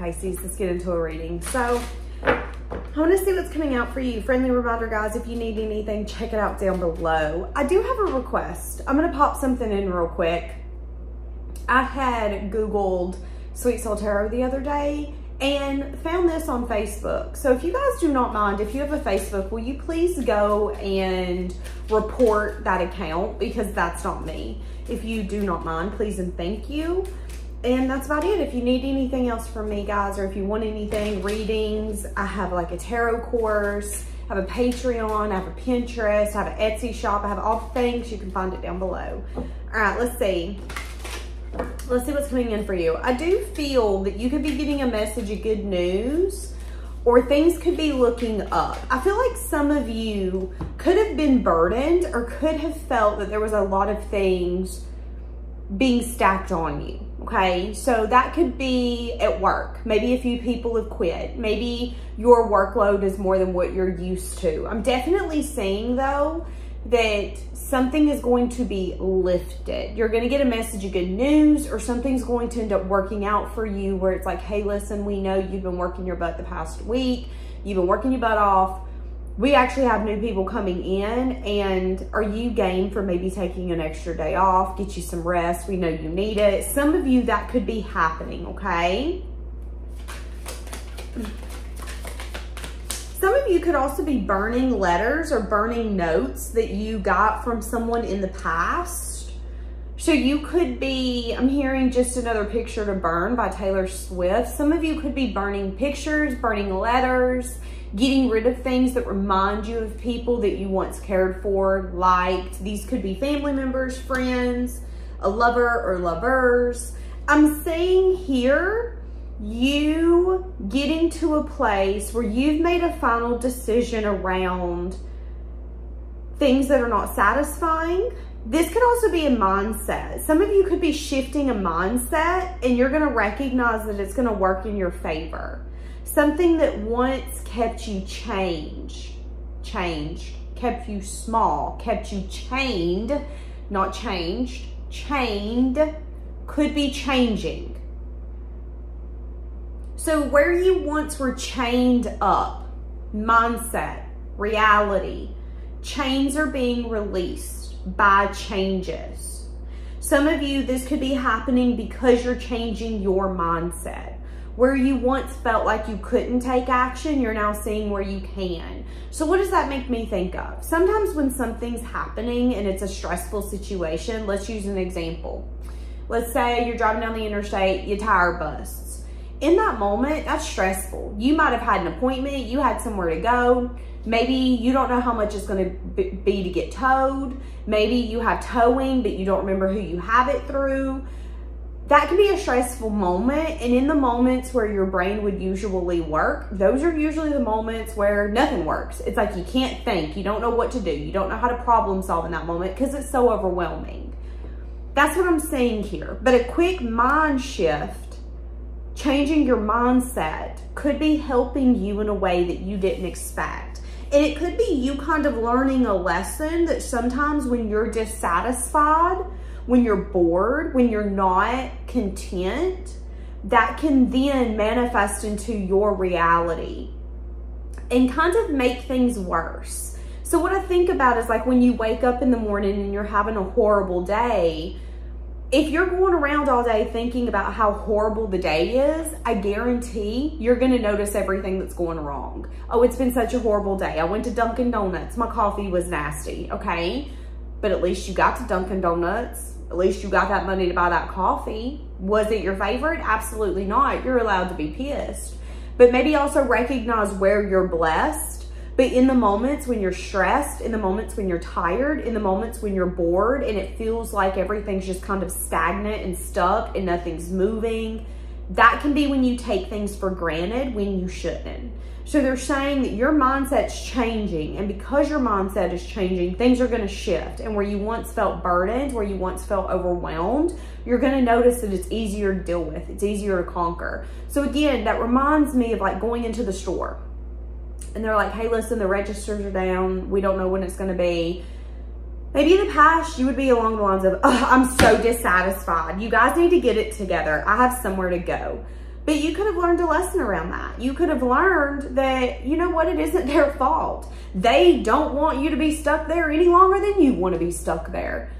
Pisces, let's get into a reading. So I want to see what's coming out for you. Friendly reminder, guys, if you need anything, check it out down below. I do have a request. I'm going to pop something in real quick. I had Googled Sweet Soul Tarot the other day and found this on Facebook. So if you guys do not mind, if you have a Facebook, will you please go and report that account, because that's not me. If you do not mind, please and thank you. And that's about it. If you need anything else from me, guys, or if you want anything, readings, I have like a tarot course, I have a Patreon, I have a Pinterest, I have an Etsy shop, I have all the things. You can find it down below. All right, let's see. Let's see what's coming in for you. I do feel that you could be getting a message of good news, or things could be looking up. I feel like some of you could have been burdened or could have felt that there was a lot of things being stacked on you, okay? So that could be at work. Maybe a few people have quit. Maybe your workload is more than what you're used to. I'm definitely seeing, though, that something is going to be lifted. You're going to get a message of good news, or something's going to end up working out for you where it's like, hey, listen, we know you've been working your butt the past week. You've been working your butt off. We actually have new people coming in, and are you game for maybe taking an extra day off, get you some rest? We know you need it. Some of you, that could be happening, okay? Some of you could also be burning letters or burning notes that you got from someone in the past. So you could be, I'm hearing Just Another Picture to Burn by Taylor Swift. Some of you could be burning pictures, burning letters, getting rid of things that remind you of people that you once cared for, liked. These could be family members, friends, a lover or lovers. I'm saying here, you getting to a place where you've made a final decision around things that are not satisfying. This could also be a mindset. Some of you could be shifting a mindset, and you're going to recognize that it's going to work in your favor. Something that once kept you changed, kept you small, kept you chained, not changed, chained, could be changing. So where you once were chained up, mindset, reality, chains are being released by changes. Some of you, this could be happening because you're changing your mindset. Where you once felt like you couldn't take action, you're now seeing where you can. So what does that make me think of? Sometimes when something's happening and it's a stressful situation, let's use an example. Let's say you're driving down the interstate, your tire busts. In that moment, that's stressful. You might have had an appointment, you had somewhere to go. Maybe you don't know how much it's going to be to get towed. Maybe you have towing, but you don't remember who you have it through. That can be a stressful moment. And in the moments where your brain would usually work, those are usually the moments where nothing works. It's like you can't think. You don't know what to do. You don't know how to problem solve in that moment because it's so overwhelming. That's what I'm saying here. But a quick mind shift, changing your mindset, could be helping you in a way that you didn't expect. And it could be you kind of learning a lesson that sometimes when you're dissatisfied, when you're bored, when you're not content, that can then manifest into your reality and kind of make things worse. So what I think about is like when you wake up in the morning and you're having a horrible day, if you're going around all day thinking about how horrible the day is, I guarantee you're going to notice everything that's going wrong. Oh, it's been such a horrible day. I went to Dunkin' Donuts. My coffee was nasty. Okay. But at least you got to Dunkin' Donuts. At least you got that money to buy that coffee. Was it your favorite? Absolutely not. You're allowed to be pissed. But maybe also recognize where you're blessed. But in the moments when you're stressed, in the moments when you're tired, in the moments when you're bored and it feels like everything's just kind of stagnant and stuck and nothing's moving, that can be when you take things for granted when you shouldn't. So they're saying that your mindset's changing, and because your mindset is changing, things are going to shift. And where you once felt burdened, where you once felt overwhelmed, you're going to notice that it's easier to deal with. It's easier to conquer. So again, that reminds me of like going into the store. And they're like, hey, listen, the registers are down. We don't know when it's going to be. Maybe in the past, you would be along the lines of, oh, I'm so dissatisfied. You guys need to get it together. I have somewhere to go. But you could have learned a lesson around that. You could have learned that, you know what, it isn't their fault. They don't want you to be stuck there any longer than you want to be stuck there.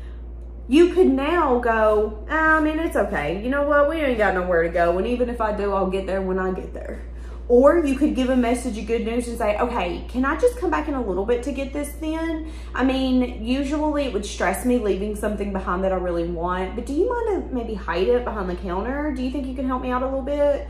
You could now go, I mean, it's okay. You know what, we ain't got nowhere to go. And even if I do, I'll get there when I get there. Or you could give a message of good news and say, okay, can I just come back in a little bit to get this then? I mean, usually it would stress me leaving something behind that I really want, but do you mind to maybe hide it behind the counter? Do you think you can help me out a little bit?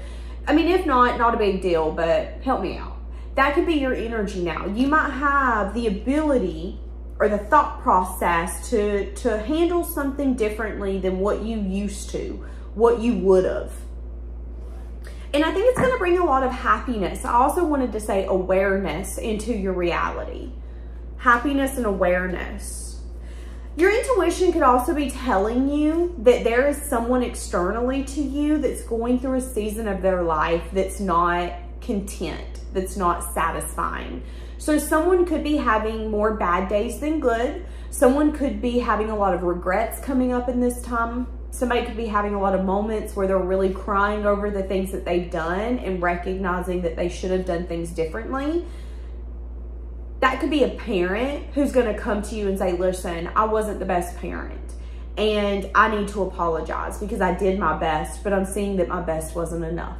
I mean, if not a big deal, but help me out. That could be your energy now. You might have the ability or the thought process to handle something differently than what you used to, what you would have. And I think it's going to bring a lot of happiness. I also wanted to say awareness into your reality. Happiness and awareness. Your intuition could also be telling you that there is someone externally to you that's going through a season of their life that's not content, that's not satisfying. So someone could be having more bad days than good. Someone could be having a lot of regrets coming up in this time. Somebody could be having a lot of moments where they're really crying over the things that they've done and recognizing that they should have done things differently. That could be a parent who's going to come to you and say, listen, I wasn't the best parent and I need to apologize because I did my best, but I'm seeing that my best wasn't enough.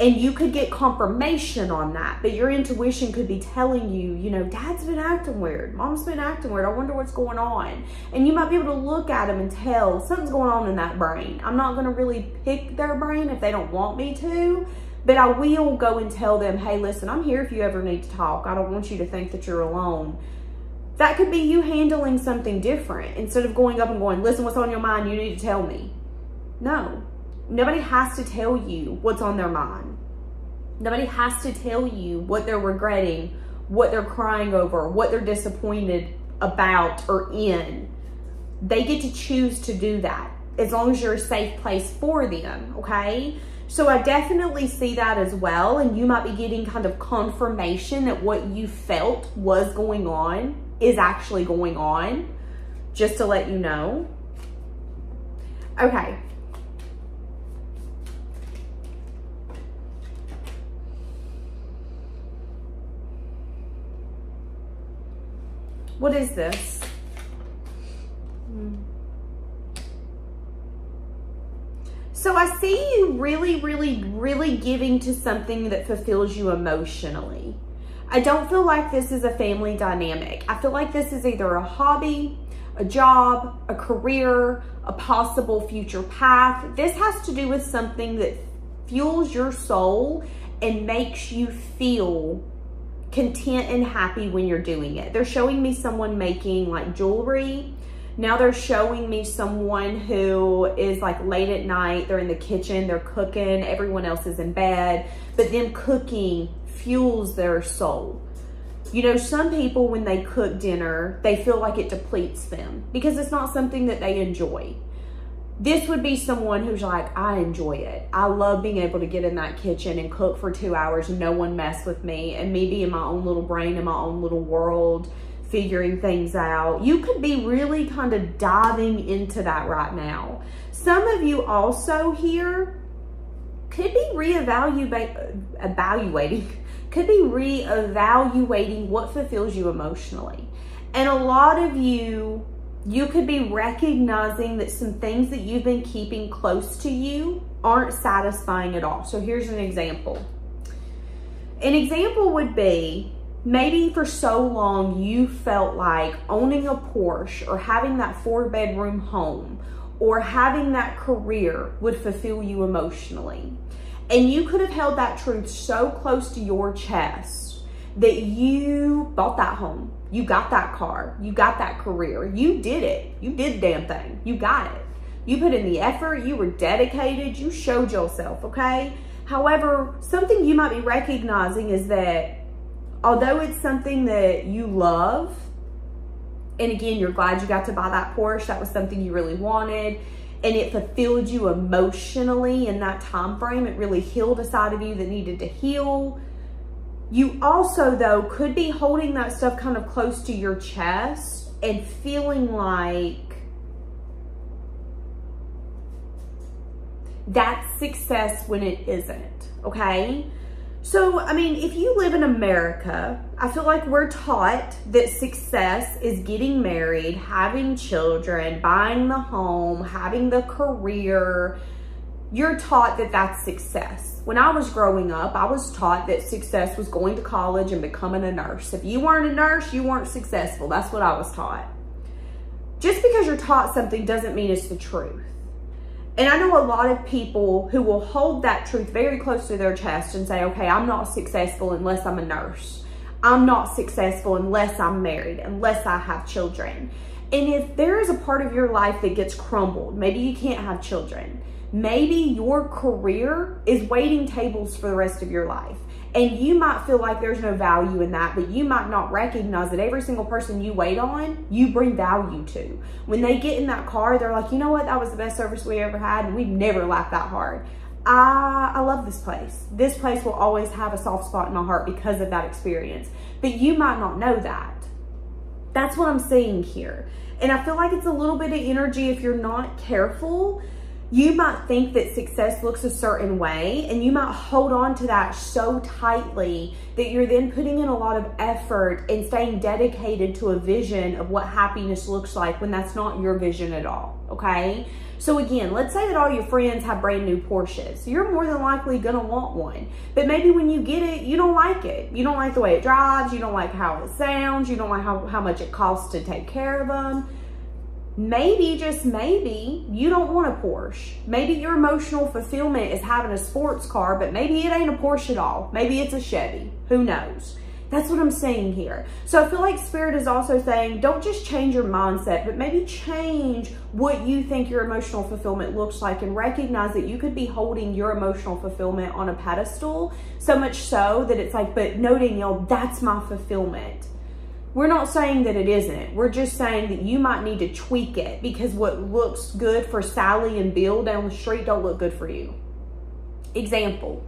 And you could get confirmation on that, but your intuition could be telling you, you know, dad's been acting weird, mom's been acting weird, I wonder what's going on. And you might be able to look at them and tell something's going on in that brain. I'm not going to really pick their brain if they don't want me to, but I will go and tell them, hey, listen, I'm here if you ever need to talk. I don't want you to think that you're alone. That could be you handling something different. Instead of going up and going, listen, what's on your mind? You need to tell me. No. Nobody has to tell you what's on their mind. Nobody has to tell you what they're regretting, what they're crying over, what they're disappointed about or in. They get to choose to do that as long as you're a safe place for them, okay? So I definitely see that as well, and you might be getting kind of confirmation that what you felt was going on is actually going on, just to let you know. Okay. What is this? So I see you really giving to something that fulfills you emotionally. I don't feel like this is a family dynamic. I feel like this is either a hobby, a job, a career, a possible future path. This has to do with something that fuels your soul and makes you feel content and happy when you're doing it. They're showing me someone making like jewelry. Now they're showing me someone who is like late at night, they're in the kitchen, they're cooking, everyone else is in bed, but them cooking fuels their soul. You know, some people when they cook dinner, they feel like it depletes them because it's not something that they enjoy. This would be someone who's like, I enjoy it. I love being able to get in that kitchen and cook for 2 hours and no one mess with me and me be in my own little brain, in my own little world, figuring things out. You could be really kind of diving into that right now. Some of you also here could be reevaluating what fulfills you emotionally. And a lot of you could be recognizing that some things that you've been keeping close to you aren't satisfying at all. So here's an example. An example would be maybe for so long you felt like owning a Porsche or having that 4-bedroom home or having that career would fulfill you emotionally. And you could have held that truth so close to your chest that you bought that home, you got that car, you got that career, you did it, you did the damn thing, you got it. You put in the effort, you were dedicated, you showed yourself, okay? However, something you might be recognizing is that although it's something that you love, and again, you're glad you got to buy that Porsche, that was something you really wanted, and it fulfilled you emotionally in that time frame, it really healed a side of you that needed to heal. You also, though, could be holding that stuff kind of close to your chest and feeling like That's success when it isn't, okay? So, I mean, if you live in America, I feel like we're taught that success is getting married, having children, buying the home, having the career. You're taught that that's success. When I was growing up, I was taught that success was going to college and becoming a nurse. If you weren't a nurse, you weren't successful. That's what I was taught. Just because you're taught something doesn't mean it's the truth. And I know a lot of people who will hold that truth very close to their chest and say, okay, I'm not successful unless I'm a nurse. I'm not successful unless I'm married, unless I have children. And if there is a part of your life that gets crumbled, maybe you can't have children, maybe your career is waiting tables for the rest of your life. And you might feel like there's no value in that, but you might not recognize that every single person you wait on, you bring value to. When they get in that car, they're like, you know what? That was the best service we ever had, and we've never laughed that hard. I love this place. This place will always have a soft spot in my heart because of that experience. But you might not know that. That's what I'm seeing here. And I feel like it's a little bit of energy if you're not careful. You might think that success looks a certain way, and you might hold on to that so tightly that you're then putting in a lot of effort and staying dedicated to a vision of what happiness looks like when that's not your vision at all, okay? So again, let's say that all your friends have brand new Porsches. You're more than likely gonna want one, but maybe when you get it, you don't like it. You don't like the way it drives, you don't like how it sounds, you don't like how much it costs to take care of them. Maybe, just maybe, you don't want a Porsche. Maybe your emotional fulfillment is having a sports car, but maybe it ain't a Porsche at all. Maybe it's a Chevy. Who knows? That's what I'm saying here. So I feel like Spirit is also saying, don't just change your mindset, but maybe change what you think your emotional fulfillment looks like, and recognize that you could be holding your emotional fulfillment on a pedestal, so much so that it's like, but no, Danielle, that's my fulfillment. We're not saying that it isn't. We're just saying that you might need to tweak it, because what looks good for Sally and Bill down the street don't look good for you. Example.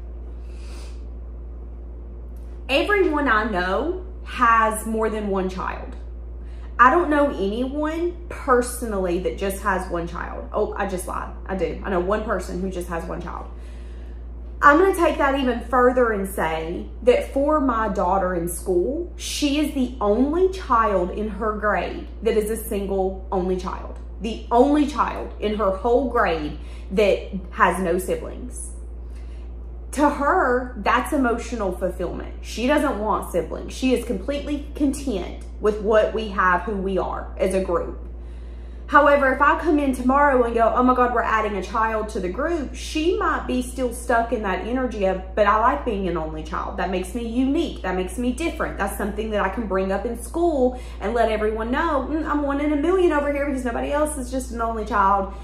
Everyone I know has more than one child. I don't know anyone personally that just has one child. Oh, I just lied. I do. I know one person who just has one child. I'm going to take that even further and say that for my daughter in school, she is the only child in her grade that is a single only child. The only child in her whole grade that has no siblings. To her, that's emotional fulfillment. She doesn't want siblings. She is completely content with what we have, who we are as a group. However, if I come in tomorrow and go, oh my God, we're adding a child to the group, she might be still stuck in that energy of, but I like being an only child. That makes me unique. That makes me different. That's something that I can bring up in school and let everyone know, I'm one in a million over here because nobody else is just an only child.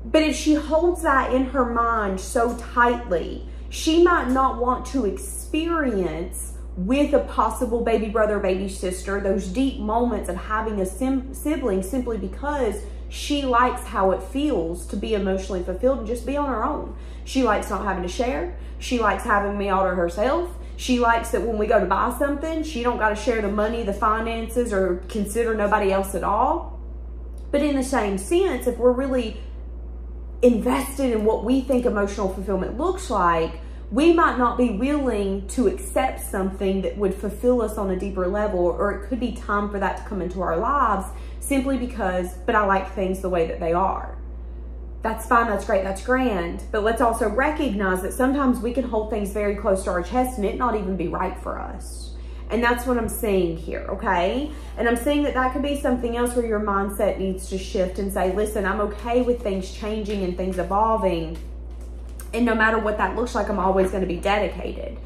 But if she holds that in her mind so tightly, she might not want to experience with a possible baby brother, baby sister, those deep moments of having a sibling, simply because she likes how it feels to be emotionally fulfilled and just be on her own. She likes not having to share. She likes having me all to herself. She likes that when we go to buy something, she don't got to share the money, the finances, or consider nobody else at all. But in the same sense, if we're really invested in what we think emotional fulfillment looks like, we might not be willing to accept something that would fulfill us on a deeper level, or it could be time for that to come into our lives simply because, but I like things the way that they are. That's fine, that's great, that's grand. But let's also recognize that sometimes we can hold things very close to our chest and it not even be right for us. And that's what I'm saying here, okay? And I'm saying that that could be something else where your mindset needs to shift and say, listen, I'm okay with things changing and things evolving. And no matter what that looks like, I'm always going to be dedicated.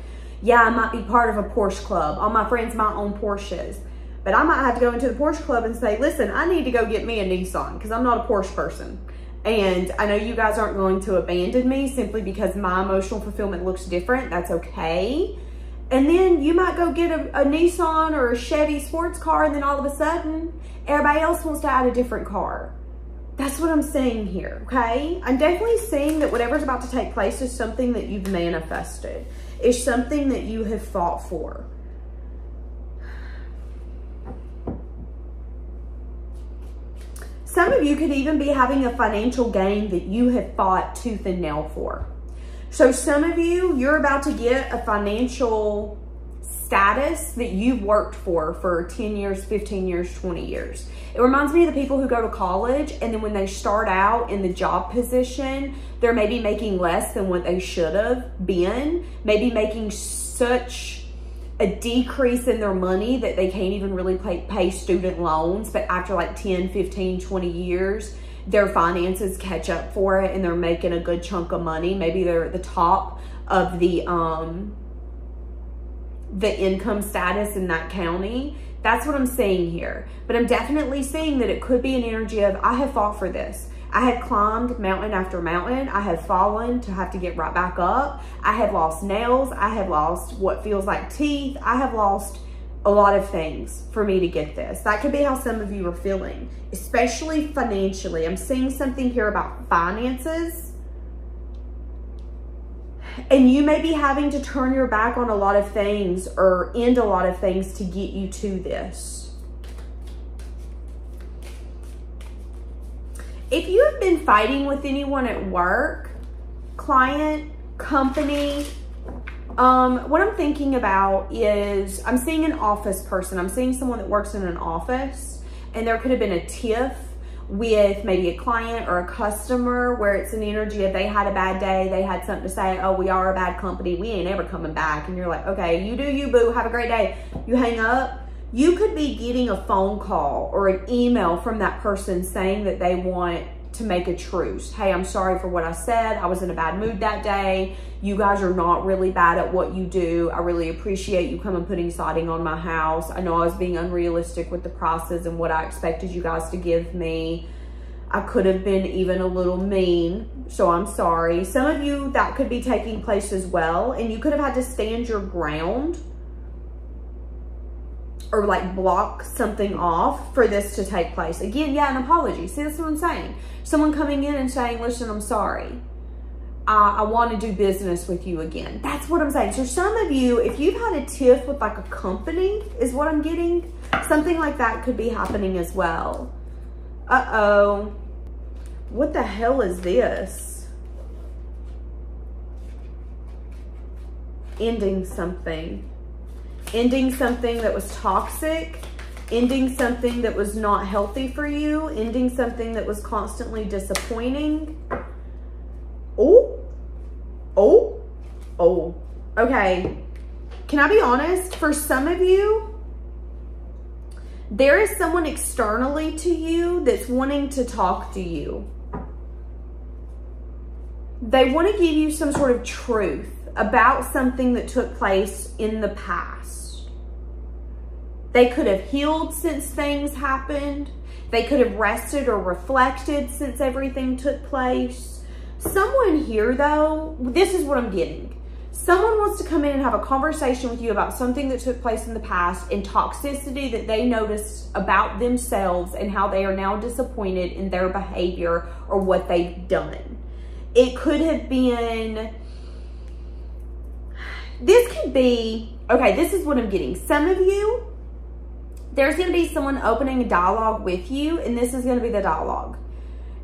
Yeah, I might be part of a Porsche club. All my friends might own Porsches. But I might have to go into the Porsche club and say, listen, I need to go get me a Nissan because I'm not a Porsche person. And I know you guys aren't going to abandon me simply because my emotional fulfillment looks different. That's okay. And then you might go get a Nissan or a Chevy sports car, and then all of a sudden, everybody else wants to add a different car. That's what I'm saying here, okay? I'm definitely seeing that whatever's about to take place is something that you've manifested. It's something that you have fought for. Some of you could even be having a financial gain that you have fought tooth and nail for. So some of you, you're about to get a financial status that you've worked for 10 years, 15 years, 20 years. It reminds me of the people who go to college and then when they start out in the job position, they're maybe making less than what they should have been, maybe making such a decrease in their money that they can't even really pay student loans. But after like 10, 15, 20 years, their finances catch up for it and they're making a good chunk of money. Maybe they're at the top of the income status in that county. That's what I'm seeing here. But I'm definitely seeing that it could be an energy of, I have fought for this. I have climbed mountain after mountain. I have fallen to have to get right back up. I have lost nails. I have lost what feels like teeth. I have lost a lot of things for me to get this. That could be how some of you are feeling, especially financially. I'm seeing something here about finances. And you may be having to turn your back on a lot of things or end a lot of things to get you to this. If you have been fighting with anyone at work, client, company, what I'm thinking about is I'm seeing an office person. I'm seeing someone that works in an office and there could have been a tiff with maybe a client or a customer where it's an energy of they had a bad day, they had something to say, oh, we are a bad company, we ain't ever coming back. And you're like, okay, you do you, boo, have a great day. You hang up. You could be getting a phone call or an email from that person saying that they want to make a truce. Hey, I'm sorry for what I said. I was in a bad mood that day. You guys are not really bad at what you do. I really appreciate you coming putting siding on my house. I know I was being unrealistic with the prices and what I expected you guys to give me. I could have been even a little mean, so I'm sorry. Some of you, that could be taking place as well, and you could have had to stand your ground or like block something off for this to take place. Again, yeah, an apology. See, that's what I'm saying. Someone coming in and saying, listen, I'm sorry. I want to do business with you again. That's what I'm saying. So some of you, if you've had a tiff with like a company, is what I'm getting. Something like that could be happening as well. Uh-oh. What the hell is this? Ending something. Ending something that was toxic. Ending something that was not healthy for you. Ending something that was constantly disappointing. Oh. Oh. Oh. Okay. Can I be honest? For some of you, there is someone externally to you that's wanting to talk to you. They want to give you some sort of truth about something that took place in the past. They could have healed since things happened. They could have rested or reflected since everything took place. Someone here, though, this is what I'm getting. Someone wants to come in and have a conversation with you about something that took place in the past and toxicity that they noticed about themselves and how they are now disappointed in their behavior or what they've done. It could have been, this could be, okay, this is what I'm getting. Some of you, there's going to be someone opening a dialogue with you, and this is going to be the dialogue.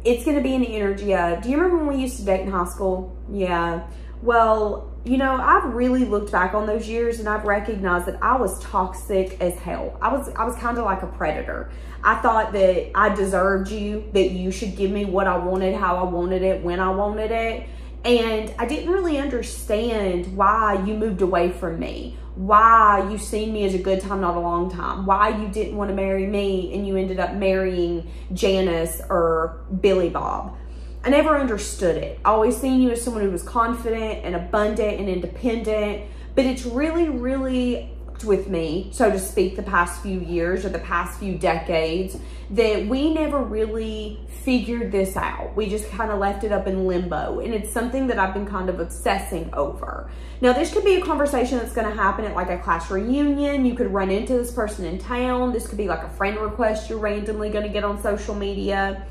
It's going to be an energy of, do you remember when we used to date in high school? Yeah. Well, you know, I've really looked back on those years and I've recognized that I was toxic as hell. I was kind of like a predator. I thought that I deserved you, that you should give me what I wanted, how I wanted it, when I wanted it. And I didn't really understand why you moved away from me, why you seen me as a good time, not a long time, why you didn't want to marry me and you ended up marrying Janice or Billy Bob. I never understood it. I always seen you as someone who was confident and abundant and independent, but it's really, really with me, so to speak, the past few years or the past few decades, that we never really figured this out. We just kind of left it up in limbo, and it's something that I've been kind of obsessing over. Now, this could be a conversation that's going to happen at like a class reunion. You could run into this person in town. This could be like a friend request you're randomly going to get on social media.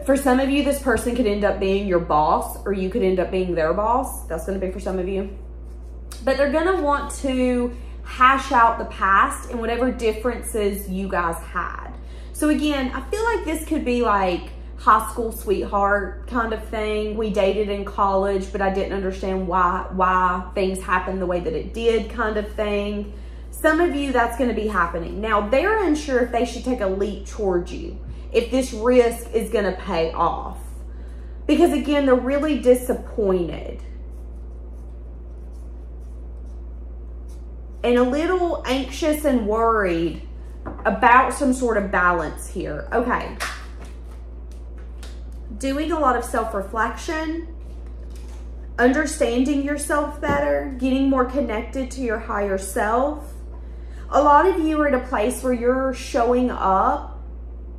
For some of you, this person could end up being your boss, or you could end up being their boss. That's going to be for some of you. But they're going to want to hash out the past and whatever differences you guys had. So again, I feel like this could be like high school sweetheart kind of thing. We dated in college, but I didn't understand why things happened the way that it did kind of thing. Some of you, that's going to be happening. Now, they're unsure if they should take a leap towards you, if this risk is going to pay off. Because again, they're really disappointed. And a little anxious and worried about some sort of balance here. Okay. Doing a lot of self-reflection, understanding yourself better, getting more connected to your higher self. A lot of you are at a place where you're showing up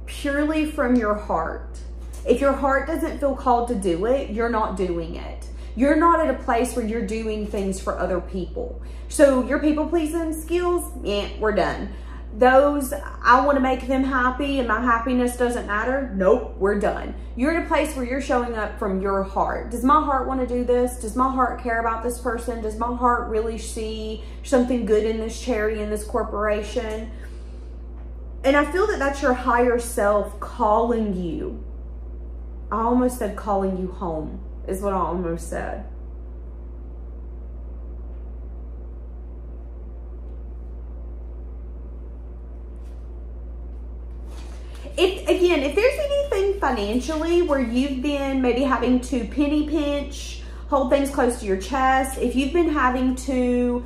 purely from your heart. If your heart doesn't feel called to do it, you're not doing it. You're not at a place where you're doing things for other people. So your people-pleasing skills, we're done. Those, I want to make them happy and my happiness doesn't matter. Nope, we're done. You're at a place where you're showing up from your heart. Does my heart want to do this? Does my heart care about this person? Does my heart really see something good in this charity, in this corporation? And I feel that that's your higher self calling you. I almost said calling you home is what I almost said. If there's anything financially where you've been maybe having to penny pinch, hold things close to your chest, if you've been having to,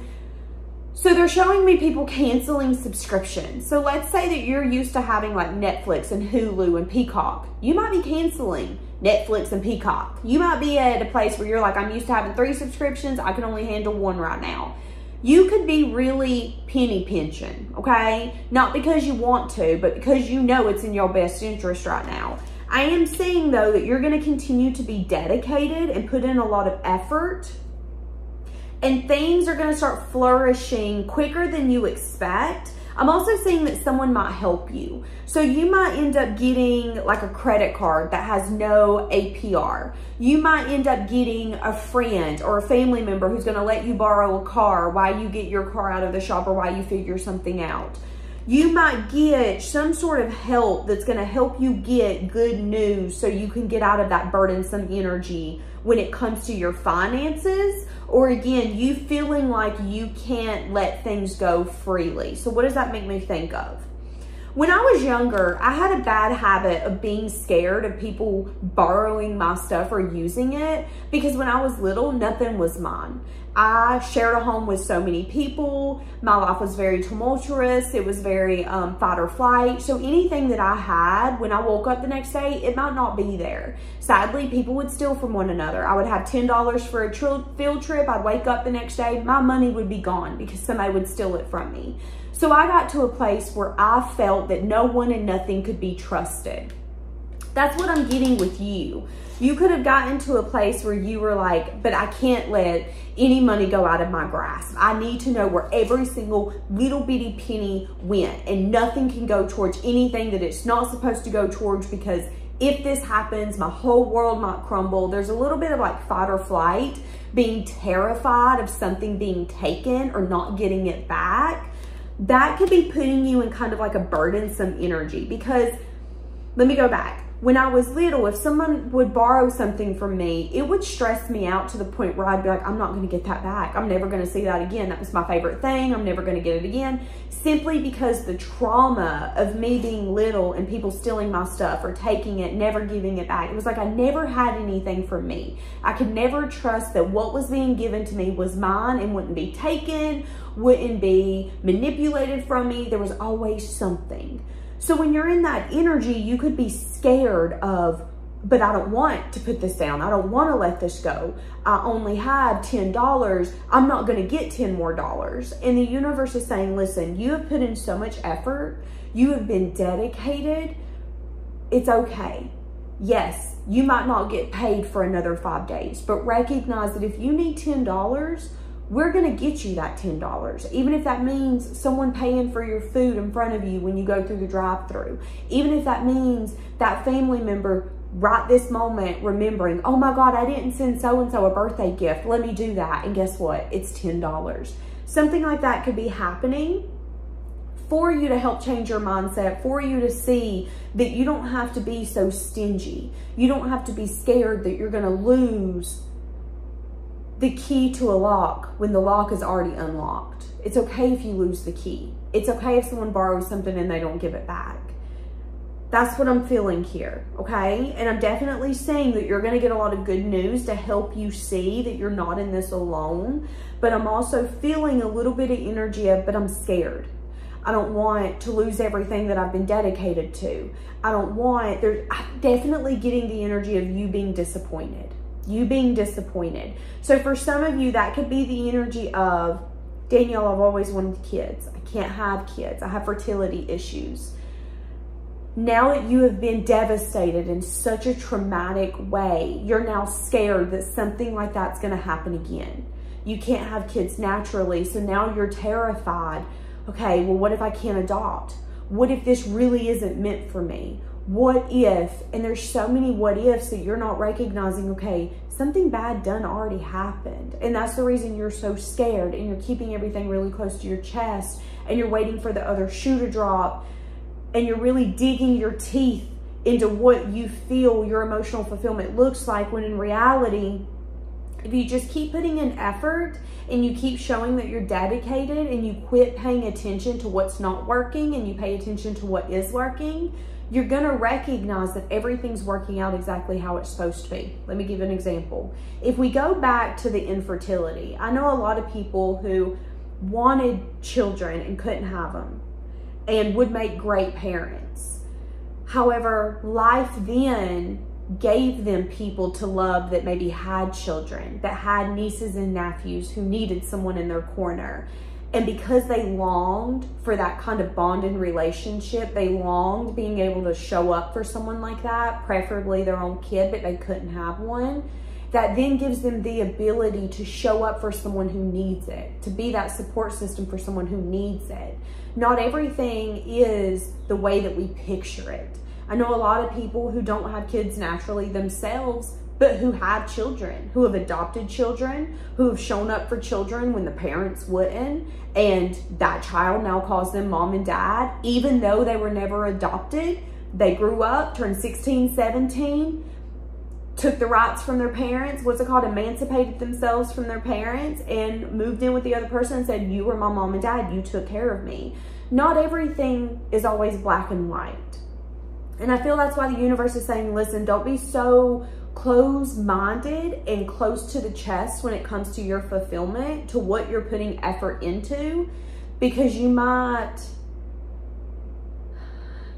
so they're showing me people canceling subscriptions. So let's say that you're used to having like Netflix and Hulu and Peacock. You might be canceling Netflix and Peacock. You might be at a place where you're like, I'm used to having 3 subscriptions. I can only handle 1 right now. You could be really penny pinching, okay? Not because you want to, but because you know it's in your best interest right now. I am saying, though, that you're going to continue to be dedicated and put in a lot of effort. And things are going to start flourishing quicker than you expect. I'm also seeing that someone might help you. So you might end up getting like a credit card that has no APR. You might end up getting a friend or a family member who's going to let you borrow a car while you get your car out of the shop or while you figure something out. You might get some sort of help that's going to help you get good news so you can get out of that burdensome energy when it comes to your finances, or again, you feeling like you can't let things go freely. So what does that make me think of? When I was younger, I had a bad habit of being scared of people borrowing my stuff or using it, because when I was little, nothing was mine. I shared a home with so many people. My life was very tumultuous. It was very fight or flight. So anything that I had, when I woke up the next day, it might not be there. Sadly, people would steal from one another. I would have $10 for a field trip. I'd wake up the next day, my money would be gone because somebody would steal it from me. So I got to a place where I felt that no one and nothing could be trusted. That's what I'm getting with you. You could have gotten to a place where you were like, but I can't let any money go out of my grasp. I need to know where every single little bitty penny went, and nothing can go towards anything that it's not supposed to go towards, because if this happens, my whole world might crumble. There's a little bit of like fight or flight, being terrified of something being taken or not getting it back. That could be putting you in kind of like a burdensome energy, because let me go back. When I was little, if someone would borrow something from me, it would stress me out to the point where I'd be like, I'm not going to get that back. I'm never going to see that again. That was my favorite thing. I'm never going to get it again. Simply because the trauma of me being little and people stealing my stuff or taking it, never giving it back. It was like I never had anything for me. I could never trust that what was being given to me was mine and wouldn't be taken, wouldn't be manipulated from me. There was always something. So when you're in that energy, you could be scared of, but I don't want to put this down. I don't want to let this go. I only have $10. I'm not going to get $10 more. And the universe is saying, listen, you have put in so much effort. You have been dedicated. It's okay. Yes, you might not get paid for another 5 days, but recognize that if you need $10, we're going to get you that $10. Even if that means someone paying for your food in front of you when you go through the drive-thru. Even if that means that family member right this moment remembering, oh my God, I didn't send so-and-so a birthday gift. Let me do that. And guess what? It's $10. Something like that could be happening for you to help change your mindset, for you to see that you don't have to be so stingy. You don't have to be scared that you're going to lose the key to a lock when the lock is already unlocked. It's okay if you lose the key. It's okay if someone borrows something and they don't give it back. That's what I'm feeling here, okay? And I'm definitely saying that you're going to get a lot of good news to help you see that you're not in this alone. But I'm also feeling a little bit of energy of, but I'm scared. I don't want to lose everything that I've been dedicated to. I'm definitely getting the energy of you being disappointed. You being disappointed. So for some of you, that could be the energy of, Danielle, I've always wanted kids. I can't have kids. I have fertility issues. Now that you have been devastated in such a traumatic way, you're now scared that something like that's going to happen again. You can't have kids naturally, so now you're terrified. Okay, well, what if I can't adopt? What if this really isn't meant for me? What if, and there's so many what ifs that you're not recognizing, okay, something bad done already happened. And that's the reason you're so scared and you're keeping everything really close to your chest and you're waiting for the other shoe to drop and you're really digging your teeth into what you feel your emotional fulfillment looks like, when in reality, if you just keep putting in effort and you keep showing that you're dedicated and you quit paying attention to what's not working and you pay attention to what is working, you're going to recognize that everything's working out exactly how it's supposed to be. Let me give an example. If we go back to the infertility, I know a lot of people who wanted children and couldn't have them and would make great parents. However, life then gave them people to love that maybe had children, that had nieces and nephews who needed someone in their corner. And because they longed for that kind of bond and relationship, they longed being able to show up for someone like that, preferably their own kid, but they couldn't have one. That then gives them the ability to show up for someone who needs it, to be that support system for someone who needs it. Not everything is the way that we picture it. I know a lot of people who don't have kids naturally themselves, but who have children, who have adopted children, who have shown up for children when the parents wouldn't, and that child now calls them mom and dad, even though they were never adopted. They grew up, turned 16, 17, took the rights from their parents, emancipated themselves from their parents, and moved in with the other person and said, you were my mom and dad, you took care of me. Not everything is always black and white. And I feel that's why the universe is saying, listen, don't be so closed-minded and close to the chest when it comes to your fulfillment, to what you're putting effort into, because you might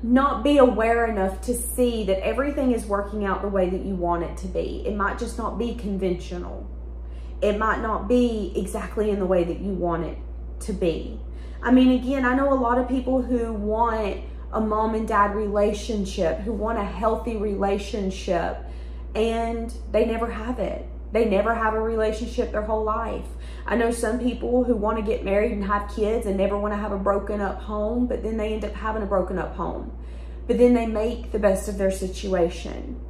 not be aware enough to see that everything is working out the way that you want it to be. It might just not be conventional. It might not be exactly in the way that you want it to be. I mean, again, I know a lot of people who want a mom and dad relationship, who want a healthy relationship, and they never have it. They never have a relationship their whole life. I know some people who want to get married and have kids and never want to have a broken up home, but then they end up having a broken up home. But then they make the best of their situation.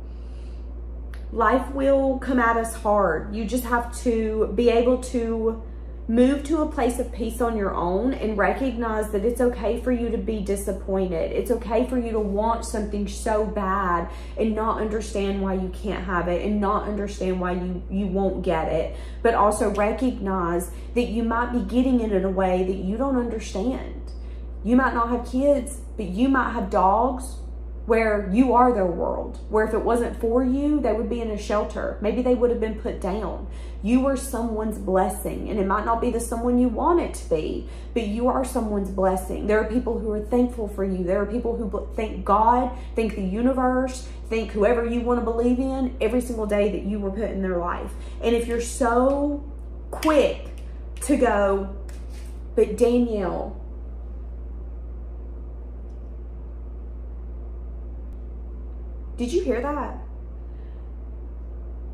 Life will come at us hard. You just have to be able to move to a place of peace on your own and recognize that it's okay for you to be disappointed. It's okay for you to want something so bad and not understand why you can't have it and not understand why you won't get it. But also recognize that you might be getting it in a way that you don't understand. You might not have kids, but you might have dogs where you are their world, where if it wasn't for you, they would be in a shelter. Maybe they would have been put down. You are someone's blessing, and it might not be the someone you want it to be, but you are someone's blessing. There are people who are thankful for you. There are people who thank God, thank the universe, thank whoever you want to believe in every single day that you were put in their life. And if you're so quick to go, but Danielle, did you hear that?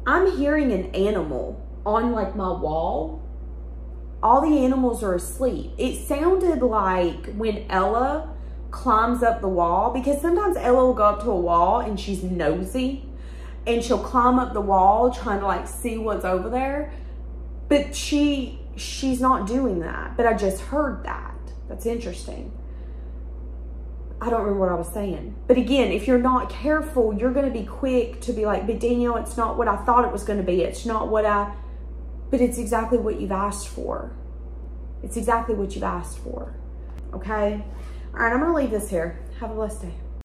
I'm hearing an animal on like my wall. All the animals are asleep. It sounded like when Ella climbs up the wall, because sometimes Ella will go up to a wall and she's nosy and she'll climb up the wall trying to like see what's over there. But she's not doing that. But I just heard that. That's interesting. I don't remember what I was saying. But again, if you're not careful, you're going to be quick to be like, but Danielle, it's not what I thought it was going to be. It's not what but it's exactly what you've asked for. It's exactly what you've asked for. Okay? All right, I'm going to leave this here. Have a blessed day.